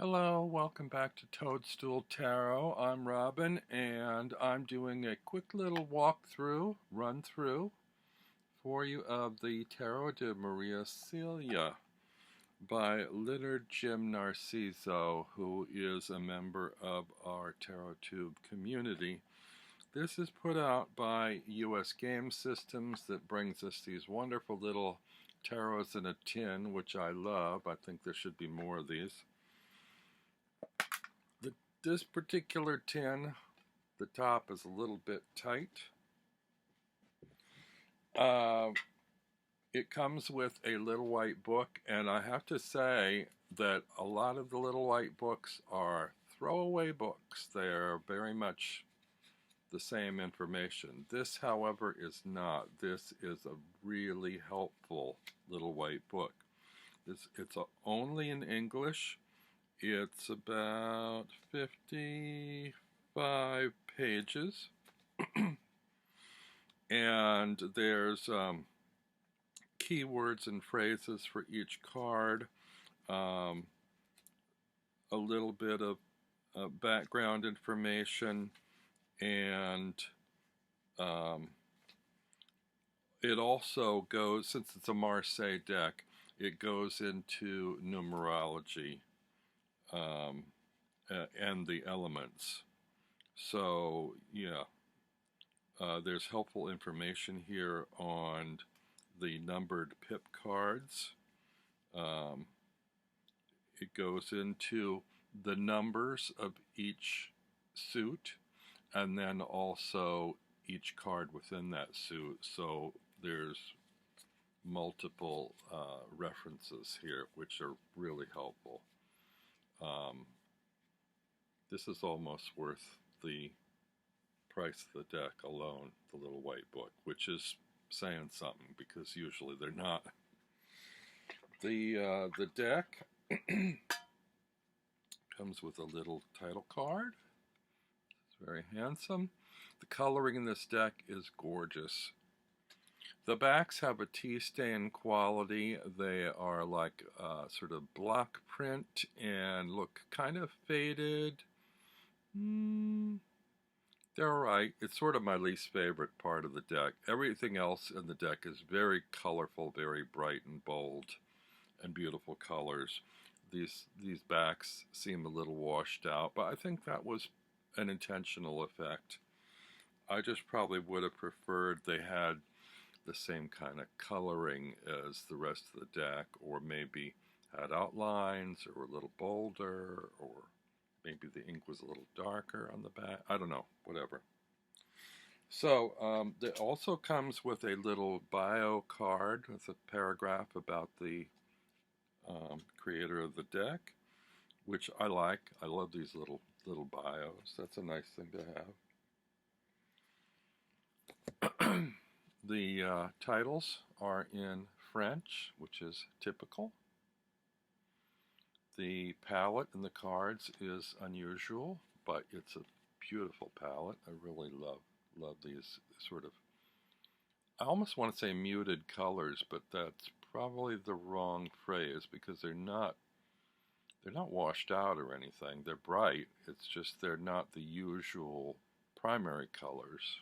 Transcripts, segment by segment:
Hello, welcome back to Toadstool Tarot. I'm Robin, and I'm doing a quick little run through for you of the Tarot de Maria Celia by Lynyrd-Jym Narciso, who is a member of our TarotTube community. This is put out by US Game Systems that brings us these wonderful little tarots in a tin, which I love. I think there should be more of these. This particular tin, the top is a little bit tight. It comes with a little white book, and I have to say that a lot of the little white books are throwaway books. They're very much the same information. This, however, is not. This is a really helpful little white book. It's only in English. It's about 55 pages, and there's keywords and phrases for each card, a little bit of background information, and it also goes, since it's a Marseille deck, it goes into numerology. And the elements. So yeah, there's helpful information here on the numbered pip cards. It goes into the numbers of each suit, and then also each card within that suit. So there's multiple references here, which are really helpful. This is almost worth the price of the deck alone, the little white book, which is saying something because usually they're not. The deck comes with a little title card. It's very handsome. The coloring in this deck is gorgeous. The backs have a tea stain quality. They are like sort of block print and look kind of faded. They're alright. It's sort of my least favorite part of the deck. Everything else in the deck is very colorful, very bright and bold, and beautiful colors. These backs seem a little washed out, but I think that was an intentional effect. I just probably would have preferred they had the same kind of coloring as the rest of the deck, or maybe had outlines, or were a little bolder, or maybe the ink was a little darker on the back. I don't know, whatever. So it also comes with a little bio card with a paragraph about the creator of the deck, which I like. I love these little bios. That's a nice thing to have. The titles are in French, which is typical. The palette in the cards is unusual, but it's a beautiful palette. I really love these sort of, I almost want to say muted colors, but that's probably the wrong phrase because they're not washed out or anything. They're bright. It's just they're not the usual primary colors.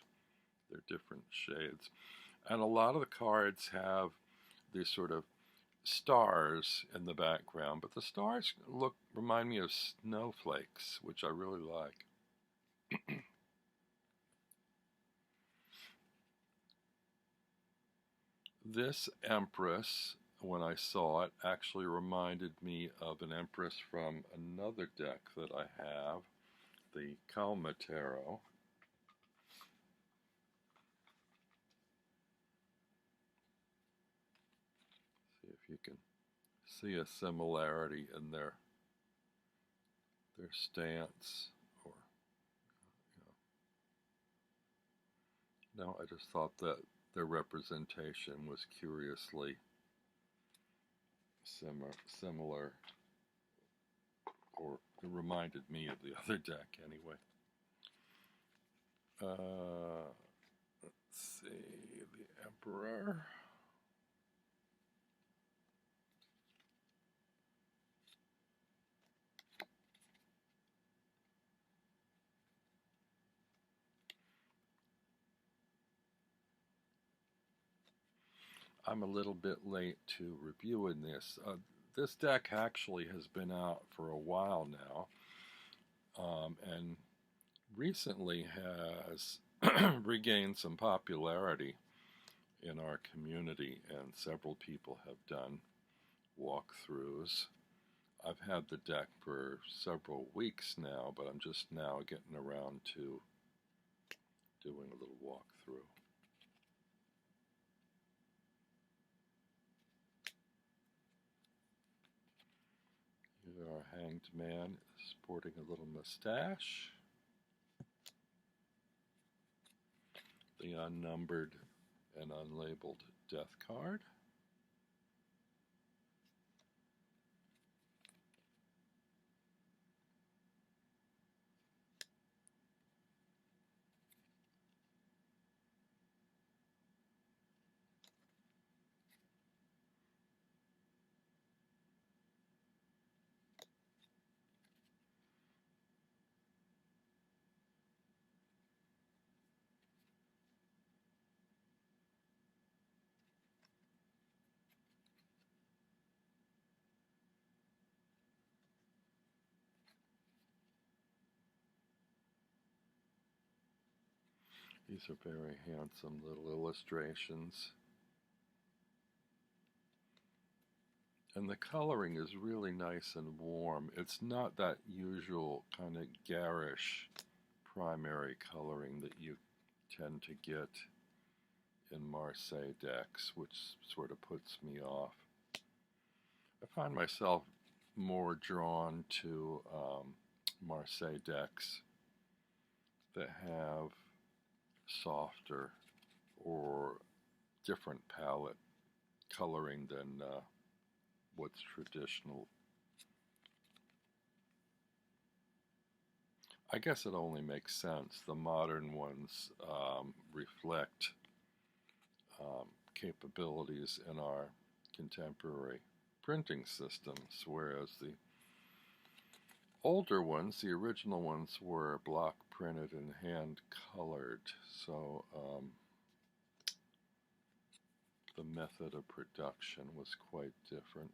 They're different shades. And a lot of the cards have these sort of stars in the background, but the stars remind me of snowflakes, which I really like. This Empress, when I saw it, actually reminded me of an Empress from another deck that I have, the Calma Tarot. See if you can see a similarity in their stance, or no, I just thought that their representation was curiously similar, or it reminded me of the other deck anyway. Let's see, the Emperor. I'm a little bit late to reviewing this. This deck actually has been out for a while now, and recently has regained some popularity in our community, and several people have done walkthroughs. I've had the deck for several weeks now, but I'm just now getting around to doing a little walkthrough. Here our Hanged Man sporting a little mustache. The unnumbered and unlabeled death card. These are very handsome little illustrations. And the coloring is really nice and warm. It's not that usual kind of garish primary coloring that you tend to get in Marseille decks, which sort of puts me off. I find myself more drawn to Marseille decks that have softer or different palette coloring than what's traditional. I guess it only makes sense. The modern ones reflect capabilities in our contemporary printing systems, whereas the older ones, the original ones, were block printed and hand colored, so the method of production was quite different.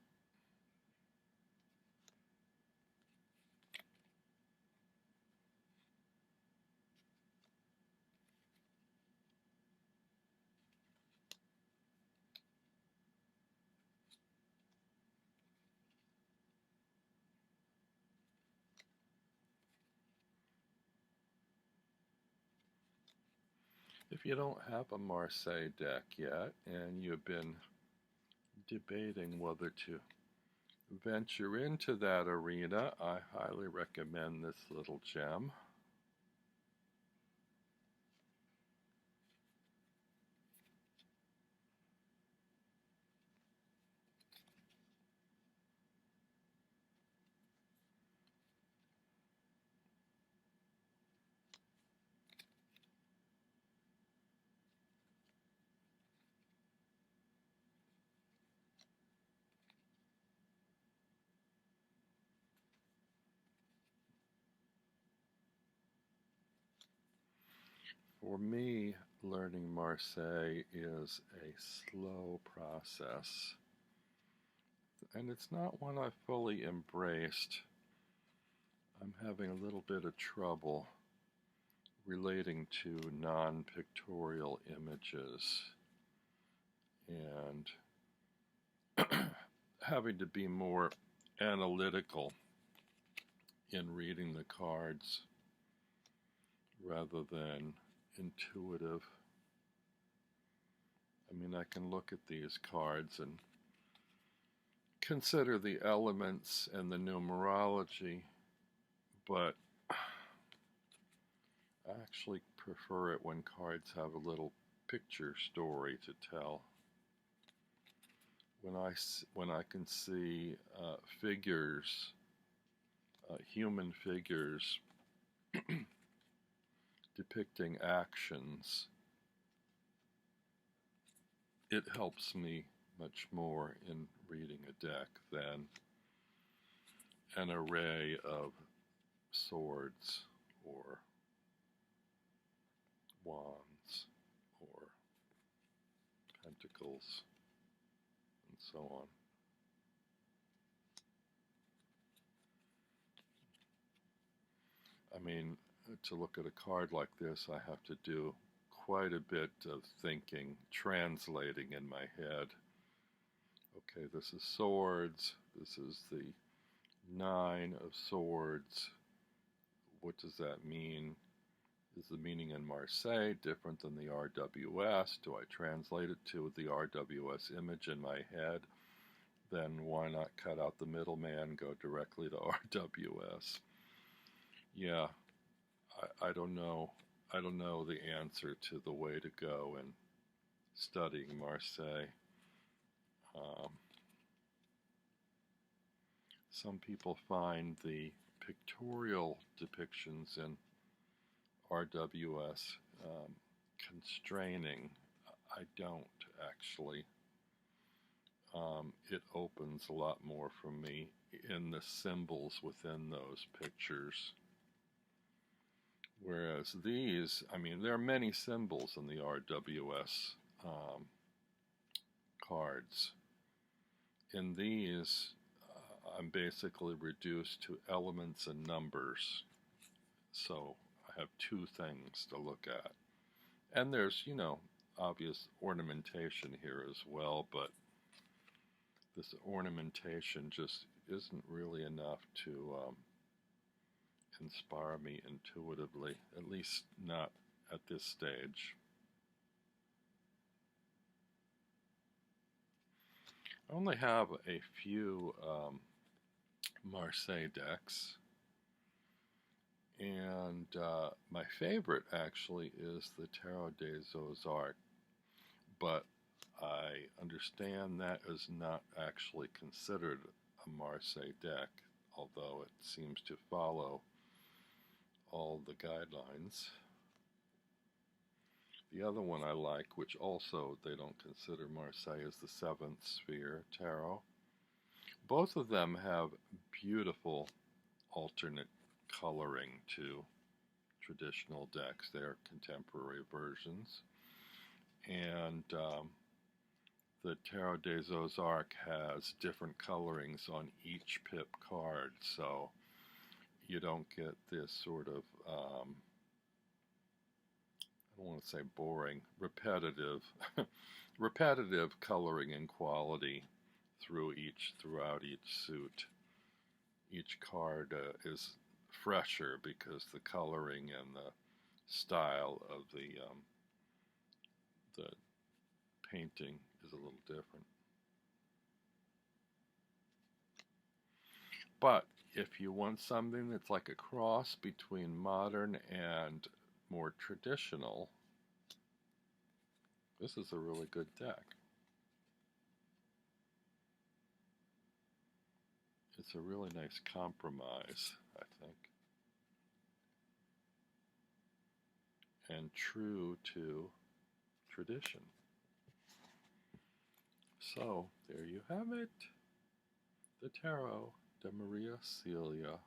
If you don't have a Marseille deck yet and you've been debating whether to venture into that arena, I highly recommend this little gem. For me, learning Marseille is a slow process, and it's not one I've fully embraced. I'm having a little bit of trouble relating to non-pictorial images and having to be more analytical in reading the cards rather than intuitive. I mean, I can look at these cards and consider the elements and the numerology, but I actually prefer it when cards have a little picture story to tell. When I can see figures, human figures depicting actions, it helps me much more in reading a deck than an array of swords or wands or pentacles. so on. I mean, to look at a card like this, I have to do quite a bit of thinking, translating in my head. Okay, this is swords. This is the Nine of Swords. What does that mean? Is the meaning in Marseille different than the RWS? Do I translate it to the RWS image in my head? Then why not cut out the middleman, go directly to RWS? Yeah, I don't know. I don't know the answer to the way to go in studying Marseille. Some people find the pictorial depictions in RWS constraining. I don't actually. It opens a lot more for me in the symbols within those pictures. Whereas these, I mean, there are many symbols in the RWS cards. In these, I'm basically reduced to elements and numbers. So I have two things to look at. And there's, you know, obvious ornamentation here as well, but this ornamentation just isn't really enough to inspire me intuitively, at least not at this stage. I only have a few Marseille decks, and my favorite actually is the Tarot des Arts, but I understand that is not actually considered a Marseille deck, although it seems to follow all the guidelines. The other one I like, which also they don't consider Marseille, is the Seventh Sphere Tarot. Both of them have beautiful alternate coloring to traditional decks. They are contemporary versions. And the Tarot des Arts has different colorings on each pip card, so you don't get this sort of, I don't want to say boring, repetitive, repetitive coloring and quality throughout each suit. Each card is fresher because the coloring and the style of the painting is a little different. But if you want something that's like a cross between modern and more traditional, this is a really good deck. It's a really nice compromise, I think, and true to tradition. So, there you have it, the Tarot de Maria Celia.